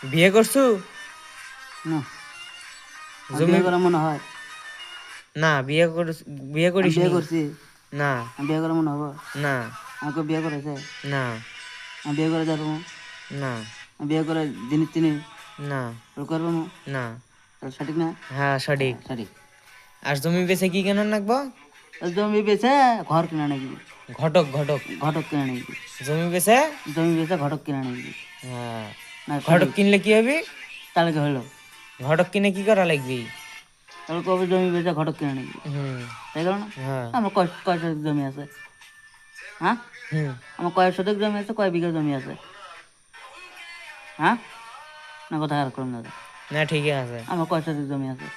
বিয়ে করছু? না আমি জমি বিয়ে করা মনে হয়? না বিয়ে বিয়ে আমি বিয়ে করিসনি? করছি? না আমি বিয়ে করা মনে হবো? না আমাকে বিয়ে করেছে? না আমি বিয়ে করে যাবো? না আমি বিয়ে করে জিনিস চিনি না করবো? না। তাহলে সঠিক না? হ্যাঁ সঠিক। হ্যাঁ সঠিক। আর জমি বেচে কি কেন রাখবো? তাহলে জমি বেচে ঘর কিনা নাকি? ঘটক ঘটক। ঘটক কিনা নাকি? জমি বেচে জমি বেচে ঘটক কিনা নাকি? হ্যাঁ। না ঘটক সঠিক। কিনলে কি হবে? তাহলে কি হলো? ঘটক কিনে কি করা লাগবে? তাহলে কবে জমি বেচে ঘটক কিনা নাকি? হুম। তাই গেল না? হ্যাঁ। আমার কয় কয় শতক জমি আছে? হ্যাঁ হুম। আমার কয় শতক জমি আছে, কয় বিঘা জমি আছে? হ্যাঁ না কথা আর করুন দাদা। না ঠিকই আছে। আমার কয় শতক জমি আছে?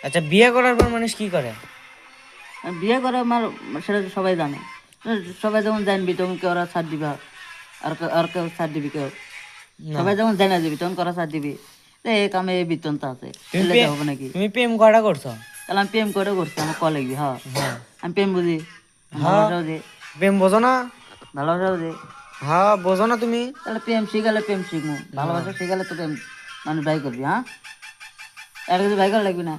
আচ্ছা বিয়ে করার পর মানুষ কি করে? আর বিয়ে করে আমার, সেটা তো সবাই জানে। সবাই যখন জানবি তখন কেউ ওরা ছাড় দিবা, আর কেউ ছাড় দিবি কেউ। না সবাই যখন জানা দিবি তখন করা ছাড় দিবি। এই কামে এই বেতনটা আছে, তুমি এলে হবে নাকি? তুমি প্রেম করা করছো? তাহলে আমি প্রেম করে করছি, আমার ক লাগবি? হ্যাঁ হ্যাঁ। আমি প্রেম বুঝি, আমি হ্যাঁ ভালোবাসাও যে, প্রেম বোঝো না? ভালোবাসাও যে। হ্যাঁ বোঝো না তুমি? তাহলে প্রেম শিখালে প্রেম শিখবো, না। ভালোবাসা শিখালে তো প্রেম মানুষ ভাই করবি। হ্যাঁ এটা কিছু ভাই করা লাগবি না?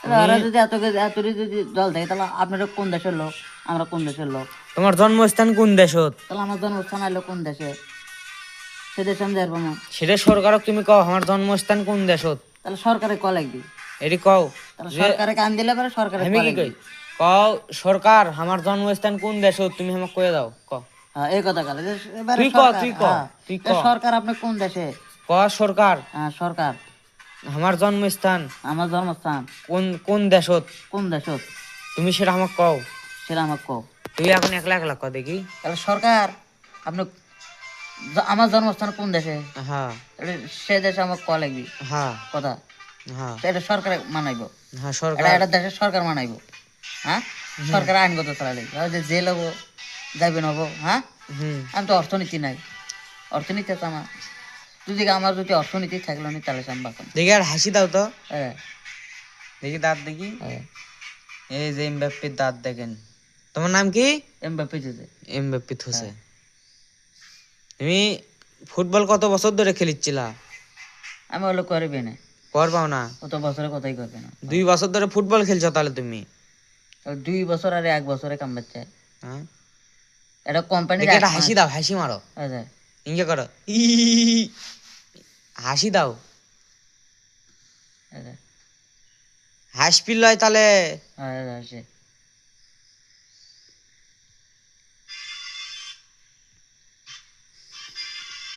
তাহলে তুমি ওরা যদি এত যদি জল থাকে, তাহলে আপনারা কোন দেশের লোক, আমরা কোন দেশের লোক? তোমার জন্মস্থান কোন দেশত? তাহলে আমার জন্মস্থান আইলো কোন দেশে? সে দেশে আমি যাইব না। সেটা সরকারক তুমি কও আমার জন্মস্থান কোন দেশত। তাহলে সরকারে ক লাগবি। এটি কও। তাহলে যে সরকারে কান দিলে পরে সরকারে ক আমি কি লাগবি। কই? কও সরকার আমার জন্মস্থান কোন দেশত, তুমি আমাকে কয়ে দাও ক। হ্যাঁ এই কথা কালে এবারে তুই ক সরকার, তুই ক হ্যাঁ তুই ক। সরকার আপনি কোন দেশে? ক সরকার হ্যাঁ সরকার আমার জন্মস্থান আমার জন্মস্থান কোন কোন দেশত, কোন দেশত, তুমি সেটা আমাকে কও। সেটা আমাকে কও। তুই এখন একলা একলা ক দেখি। তাহলে সরকার আপনি আমার জন্মস্থান কোন দেশে, হ্যাঁ তাহলে সে দেশে আমাকে ক লাগবি হ্যাঁ কথা। হ্যাঁ এটা সরকারে মানাইব, হ্যাঁ এটা সরকার। এটা দেশের সরকার মানাইব। হ্যাঁ সরকার আইনগত চালা লাগবে, যে জেল হবো যাইবে নবো। হ্যাঁ হুম। আমি তো অর্থনীতি নাই, অর্থনীতি আছে আমার। যদি আমার যদি অর্থনীতি থাকলো নি তাহলে আমি বাঁচাম। দেখি আর হাসি দাও তো, হ্যাঁ দেখি দাঁত দেখি। হ্যাঁ এই যে এমবাপ্পের দাঁত দেখেন। তোমার নাম কি? এমবাপ্পে যেতে। এমবাপ্পে থুসে। হ্যাঁ তুমি ফুটবল কত বছর ধরে খেলিচ্ছিলা? আমি হলো করবে না, কর পাও না? অত বছরে কথাই করবে না। 2 বছর ধরে ফুটবল খেলছো তাহলে তুমি? তাহলে 2 বছর আর 1 বছরে কাম বাচ্চা, হ্যাঁ এটা কোম্পানির দেখি একটা 1 মাস। হাসি দাও, হাসি মারো। আচ্ছা ইঙ্গে করো ই, হাসি দাও। আচ্ছা হাসপিল লয় তাহলে। আচ্ছা